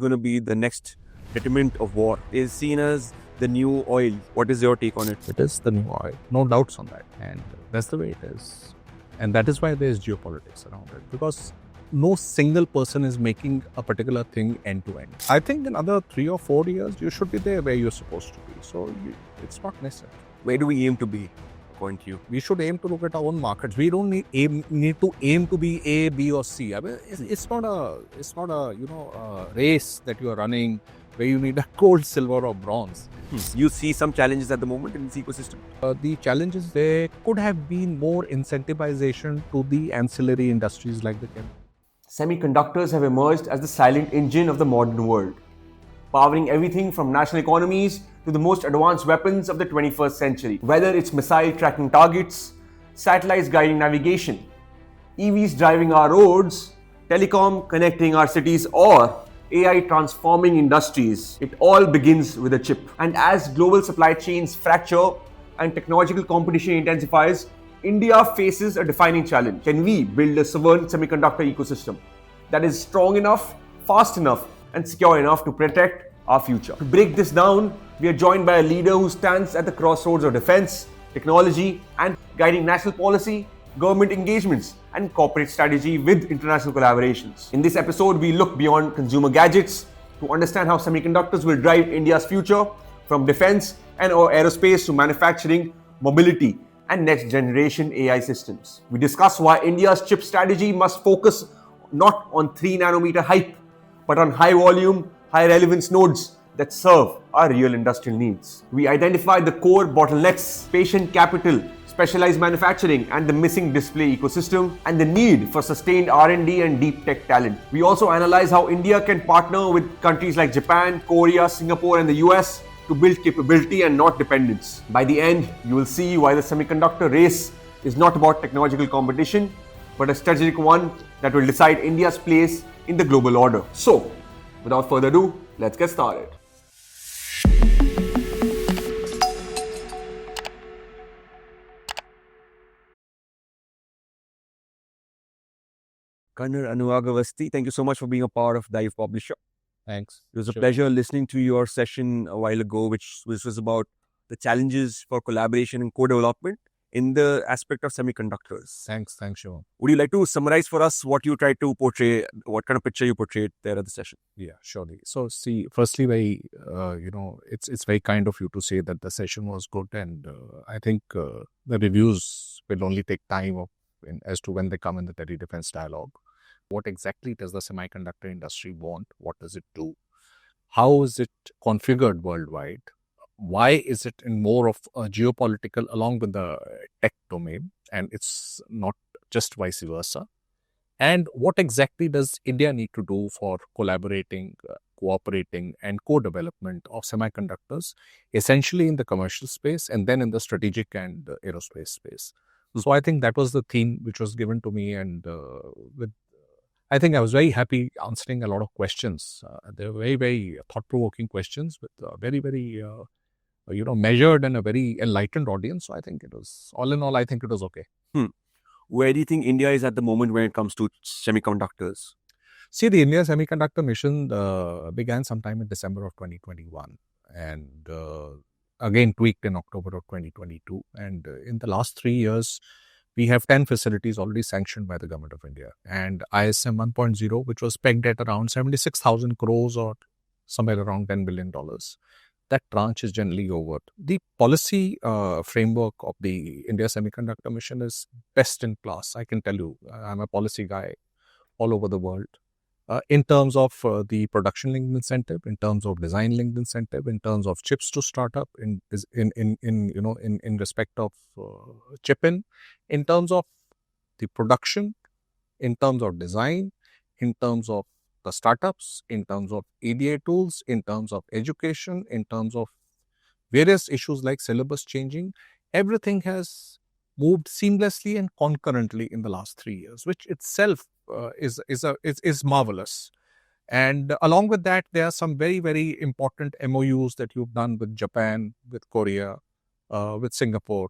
going to be the next determinant of war. Is seen as the new oil. What is your take on it? It is the new oil. No doubts on that. And that's the way it is. And that is why there is geopolitics around it. Because no single person is making a particular thing end to end. I think in another 3 or 4 years, you should be there where you're supposed to be. So it's not necessary. Where do we aim to be, according to you? We should aim to look at our own markets. We don't need to aim to be A, B, or C. I mean, it's not a race that you are running where you need a gold, silver, or bronze. You see some challenges at the moment in this ecosystem? The challenges, there could have been more incentivization to the ancillary industries like the chem. Semiconductors have emerged as the silent engine of the modern world, powering everything from national economies to the most advanced weapons of the 21st century. Whether it's missile tracking targets, satellites guiding navigation, EVs driving our roads, telecom connecting our cities, or AI transforming industries, it all begins with a chip. And as global supply chains fracture and technological competition intensifies, India faces a defining challenge. Can we build a sovereign semiconductor ecosystem that is strong enough, fast enough, and secure enough to protect our future? To break this down, we are joined by a leader who stands at the crossroads of defense, technology, and guiding national policy, government engagements, and corporate strategy with international collaborations. In this episode, we look beyond consumer gadgets to understand how semiconductors will drive India's future, from defense and or aerospace to manufacturing, mobility, and next generation AI systems. We discuss why India's chip strategy must focus not on 3 nanometer hype, but on high volume, high relevance nodes that serve our real industrial needs. We identify the core bottlenecks, patient capital, specialized manufacturing, and the missing display ecosystem, and the need for sustained R&D and deep tech talent. We also analyze how India can partner with countries like Japan, Korea, Singapore, and the US to build capability and not dependence. By the end, you will see why the semiconductor race is not about technological competition, but a strategic one that will decide India's place in the global order. So, without further ado, let's get started. Colonel Anurag Awasthi, thank you so much for being a part of Dive Publisher. Thanks. It was a pleasure listening to your session a while ago, which was about the challenges for collaboration and co-development in the aspect of semiconductors. Thanks, Shivam. Would you like to summarize for us what you tried to portray, what kind of picture you portrayed there at the session? Yeah, surely. So, see, firstly, it's very kind of you to say that the session was good, and I think the reviews will only take time as to when they come in the Tele Defense Dialogue. What exactly does the semiconductor industry want? What does it do? How is it configured worldwide? Why is it in more of a geopolitical along with the tech domain? And it's not just vice versa. And what exactly does India need to do for collaborating, cooperating, and co-development of semiconductors, essentially in the commercial space and then in the strategic and aerospace space? So I think that was the theme which was given to me, and I think I was very happy answering a lot of questions. They were very, very thought-provoking questions with very, very, measured and a very enlightened audience. So I think it was, all in all, I think it was okay. Where do you think India is at the moment when it comes to semiconductors? See, the India Semiconductor Mission began sometime in December of 2021 and again tweaked in October of 2022. And in the last 3 years, we have 10 facilities already sanctioned by the Government of India, and ISM 1.0, which was pegged at around 76,000 crores or somewhere around $10 billion. That tranche is generally over. The policy framework of the India Semiconductor Mission is best in class. I can tell you, I'm a policy guy all over the world. In terms of the production-linked incentive, in terms of design-linked incentive, in terms of chips to start up, in respect of chip-in terms of the production, in terms of design, in terms of the startups, in terms of EDA tools, in terms of education, in terms of various issues like syllabus changing, everything has moved seamlessly and concurrently in the last 3 years, which itself is marvelous. And along with that, there are some very, very important MOUs that you've done with Japan, with Korea, with Singapore.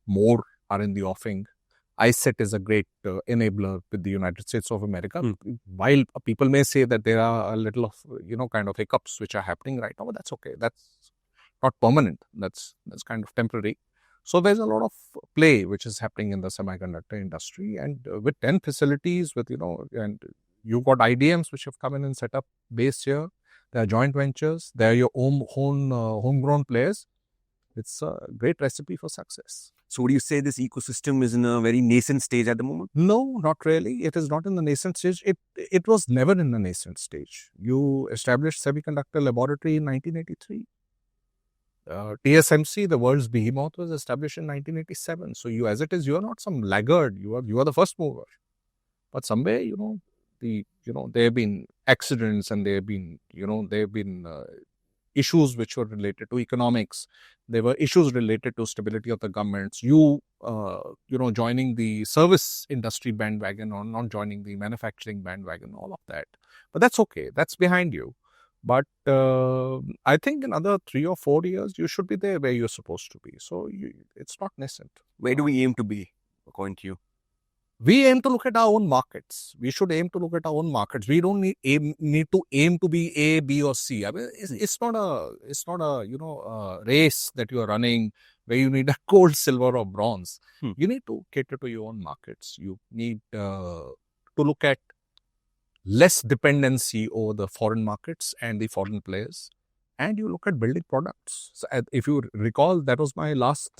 More are in the offing. ISET is a great enabler with the United States of America. While people may say that there are a little of, kind of hiccups which are happening right now, but that's okay. That's not permanent. That's kind of temporary. So there's a lot of play which is happening in the semiconductor industry, and with 10 facilities, and you've got IDMs which have come in and set up base here. There are joint ventures. There are your homegrown players. It's a great recipe for success. So would you say this ecosystem is in a very nascent stage at the moment? No, not really. It is not in the nascent stage. It was never in the nascent stage. You established Semiconductor Laboratory in 1983. TSMC, the world's behemoth, was established in 1987. So you, as it is, you are not some laggard. You are the first mover. But somewhere, there have been accidents, and there have been issues which were related to economics. There were issues related to stability of the governments. Joining the service industry bandwagon or not joining the manufacturing bandwagon, all of that. But that's okay. That's behind you. But I think in another 3 or 4 years, you should be there where you're supposed to be. So it's not nascent. Where do we aim to be, according to you? We aim to look at our own markets. We should aim to look at our own markets. We don't need to aim to be A, B, or C. I mean, it's not a race that you are running where you need a gold, silver, or bronze. You need to cater to your own markets. You need to look at less dependency over the foreign markets and the foreign players, and you look at building products. So if you recall, that was my last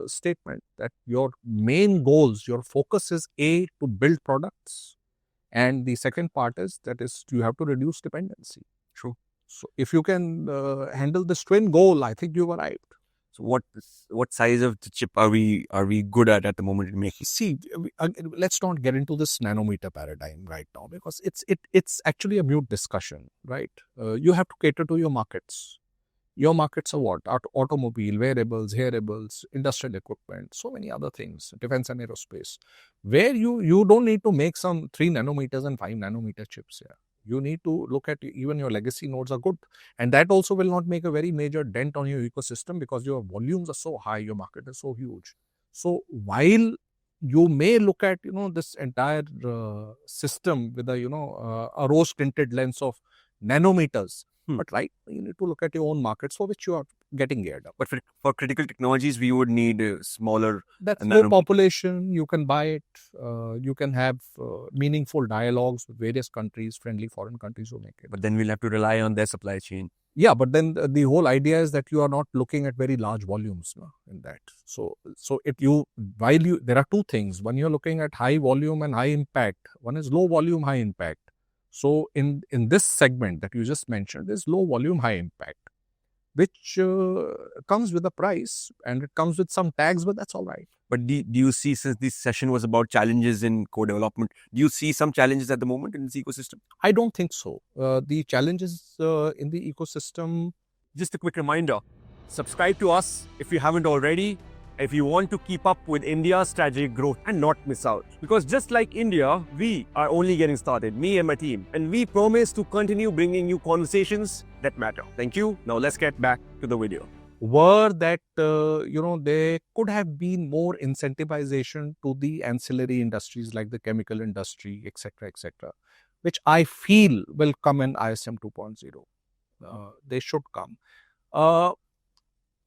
statement, that your main goals, your focus is A, to build products, and the second part is you have to reduce dependency. True. So if you can handle this twin goal, I think you've arrived. So what size of the chip are we good at the moment in making? See, let's not get into this nanometer paradigm right now, because it's actually a mute discussion, right? You have to cater to your markets. Your markets are what? Automobile, wearables, hearables, industrial equipment, so many other things, defense and aerospace, where you don't need to make some 3 nanometers and 5 nanometer chips here. You need to look at even your legacy nodes are good. And that also will not make a very major dent on your ecosystem, because your volumes are so high, your market is so huge. So while you may look at, this entire system with a rose tinted lens of nanometers, but right, you need to look at your own markets for which you are getting geared up. But for critical technologies, we would need a smaller. That's no population. You can buy it. You can have meaningful dialogues with various countries, friendly foreign countries who make it. But then we'll have to rely on their supply chain. Yeah, but then the whole idea is that you are not looking at very large volumes in that. So there are two things. One, you're looking at high volume and high impact. One is low volume, high impact. So in this segment that you just mentioned, there's low volume, high impact, which comes with a price, and it comes with some tags, but that's all right. But do you see, since this session was about challenges in co-development, do you see some challenges at the moment in this ecosystem? I don't think so. The challenges in the ecosystem. Just a quick reminder, subscribe to us if you haven't already, if you want to keep up with India's strategic growth and not miss out. Because just like India, we are only getting started, me and my team. And we promise to continue bringing you conversations that matter. Thank you. Now let's get back to the video. Were that, there could have been more incentivization to the ancillary industries like the chemical industry, etc., which I feel will come in ISM 2.0. They should come.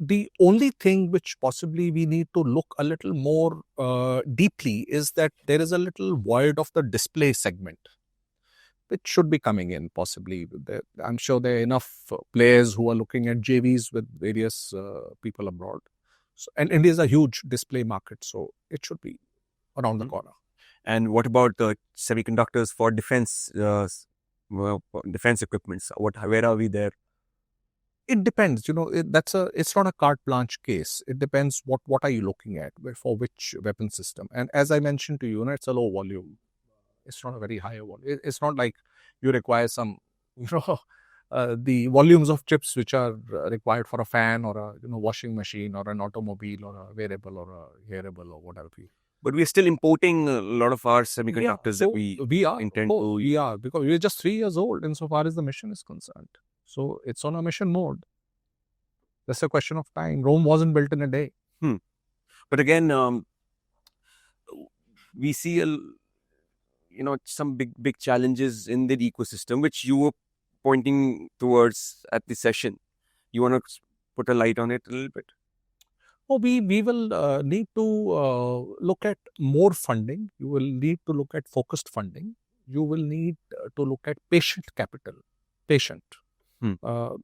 The only thing which possibly we need to look a little more deeply is that there is a little void of the display segment, which should be coming in possibly. I'm sure there are enough players who are looking at JVs with various people abroad. And India is a huge display market, so it should be around the corner. And what about the semiconductors for defense equipments? Where are we there? It depends, it's not a carte blanche case. It depends what are you looking at, for which weapon system. And as I mentioned to you, it's a low volume. It's not a very high volume. It's not like you require some, the volumes of chips which are required for a fan or a washing machine or an automobile or a wearable or a hearable or whatever. But we are still importing a lot of our semiconductors that we intend to. We are, because we're just 3 years old insofar as the mission is concerned. So it's on a mission mode. That's a question of time. Rome wasn't built in a day. But again, we see some big challenges in the ecosystem, which you were pointing towards at the session. You want to put a light on it a little bit? Oh, we will need to look at more funding. You will need to look at focused funding. You will need to look at patient capital. Patient.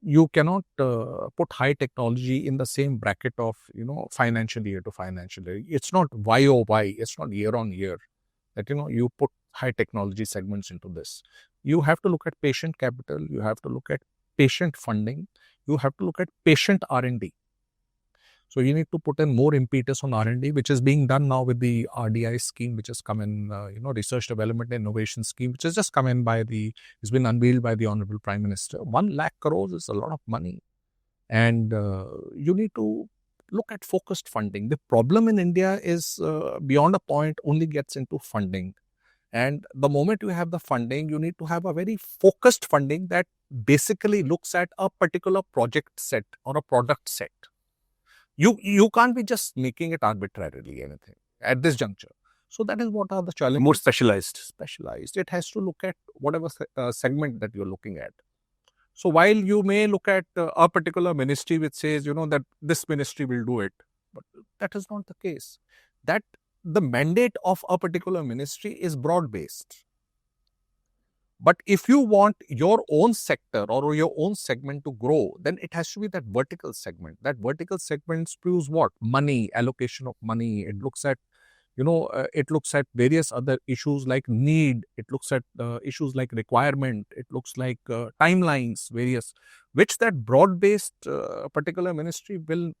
You cannot put high technology in the same bracket of financial year to financial year. It's not YOY. It's not year on year that you put high technology segments into this. You have to look at patient capital. You have to look at patient funding. You have to look at patient R&D. So you need to put in more impetus on R&D, which is being done now with the RDI scheme, which has come in, Research Development and Innovation scheme, which has just come in it's been unveiled by the Honorable Prime Minister. 1 lakh crores is a lot of money. And you need to look at focused funding. The problem in India is beyond a point only gets into funding. And the moment you have the funding, you need to have a very focused funding that basically looks at a particular project set or a product set. You can't be just making it arbitrarily anything at this juncture. So that is what are the challenges. More specialized. Specialized. It has to look at whatever segment that you're looking at. So while you may look at a particular ministry which says, that this ministry will do it, but that is not the case. That the mandate of a particular ministry is broad-based. But if you want your own sector or your own segment to grow, then it has to be that vertical segment. That vertical segment spews what? Money, allocation of money. It looks at, it looks at various other issues like need. It looks at issues like requirement. It looks like timelines, various, which that broad-based particular ministry will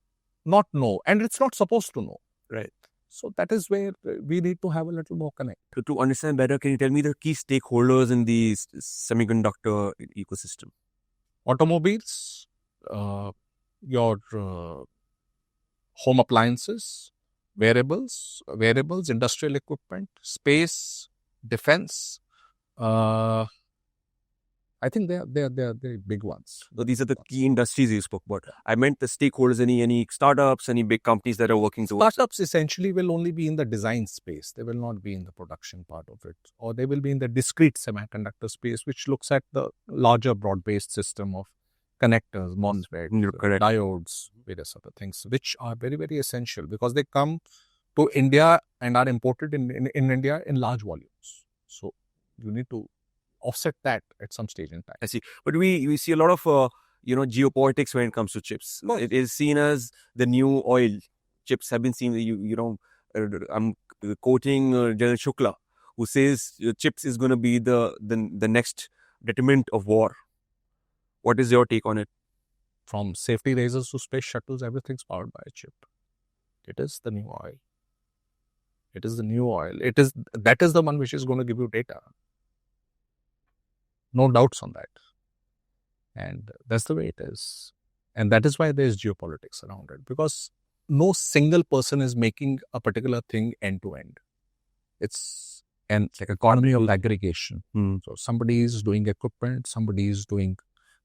not know. And it's not supposed to know. Right. So that is where we need to have a little more connect. To understand better, can you tell me the key stakeholders in the semiconductor ecosystem? Automobiles, your home appliances, wearables, industrial equipment, space, defense. I think they're the big ones. So these are the key industries you spoke about. I meant the stakeholders, any startups, any big companies that are working towards. Startups essentially will only be in the design space. They will not be in the production part of it. Or they will be in the discrete semiconductor space, which looks at the larger broad-based system of connectors, MOSFET, diodes, various other things, which are very, very essential because they come to India and are imported in India in large volumes. So you need to offset that at some stage in time. I see. But we see a lot of, geopolitics when it comes to chips. It is seen as the new oil. Chips have been seen, I'm quoting General Shukla, who says chips is going to be the next determinant of war. What is your take on it? From safety razors to space shuttles, everything's powered by a chip. It is the new oil. It is the new oil. That is the one which is going to give you data. No doubts on that. And that's the way it is. And that is why there's geopolitics around it. Because no single person is making a particular thing end to end. It's like economy of aggregation. So somebody is doing equipment, somebody is doing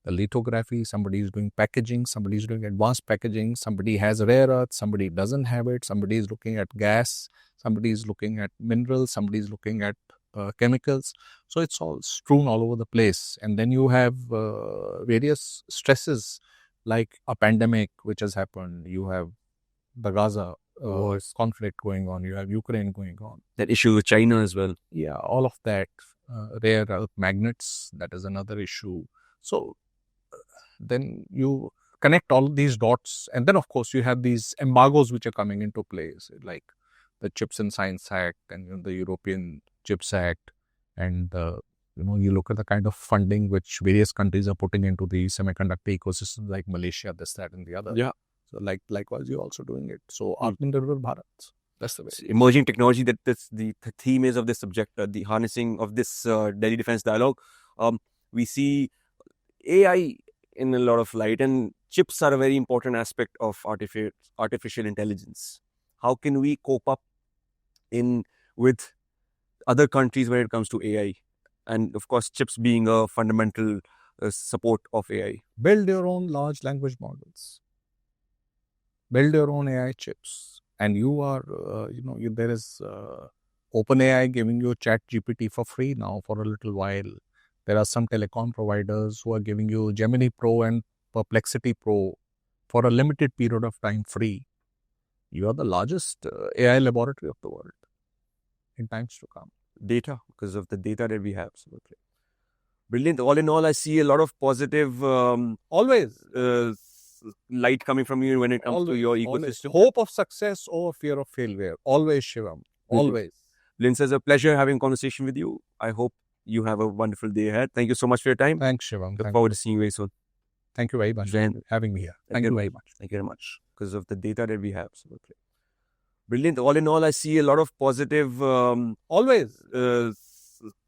the lithography, somebody is doing packaging, somebody is doing advanced packaging, somebody has rare earth, somebody doesn't have it, somebody is looking at gas, somebody is looking at minerals, somebody is looking at chemicals. So it's all strewn all over the place. And then you have various stresses like a pandemic which has happened. You have the Gaza conflict going on. You have Ukraine going on. That issue with China as well. Yeah, all of that. Rare earth magnets, that is another issue. So then you connect all these dots. And then, of course, you have these embargoes which are coming into place, like the Chips and Science Act and the European Chips Act. And, you look at the kind of funding which various countries are putting into the semiconductor ecosystem, like Malaysia, this, that, and the other. Yeah. So likewise, you're also doing it. So Atmanirbhar Bharat, that's the way. Emerging technology, that's the theme is of this subject, the harnessing of this Delhi Defense Dialogue. We see AI in a lot of light, and chips are a very important aspect of artificial intelligence. How can we cope up with other countries when it comes to AI? And of course, chips being a fundamental support of AI. Build your own large language models. Build your own AI chips. And you are, there is OpenAI giving you ChatGPT for free now for a little while. There are some telecom providers who are giving you Gemini Pro and Perplexity Pro for a limited period of time free. You are the largest AI laboratory of the world in times to come. Data, because of the data that we have. Absolutely. Brilliant. All in all, I see a lot of positive Always. Light coming from you when it comes to your ecosystem. Hope of success over fear of failure. Always, Shivam. Always. Linz, it's a pleasure having a conversation with you. I hope you have a wonderful day ahead. Thank you so much for your time. Thanks, Shivam. Look forward to seeing you very soon. Thank you very much for having me here. Thank you very much. Thank you very much. Because of the data that we have. Absolutely. Brilliant. All in all, I see a lot of positive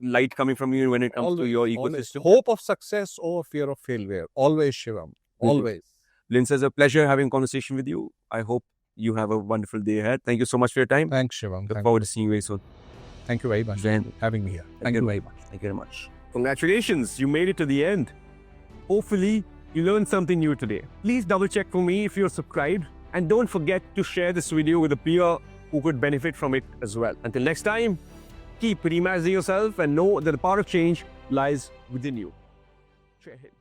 light coming from you when it comes to your ecosystem. Hope of success over fear of failure. Always, Shivam. Always. Linz, it's a pleasure having a conversation with you. I hope you have a wonderful day ahead. Thank you so much for your time. Thanks, Shivam. Look forward to seeing you very soon. Thank you very much for having me here. Thank you very much. Thank you very much. Congratulations, you made it to the end. Hopefully, you learned something new today. Please double check for me if you're subscribed, and don't forget to share this video with a peer who could benefit from it as well. Until next time, keep reimagining yourself and know that the power of change lies within you. Share it.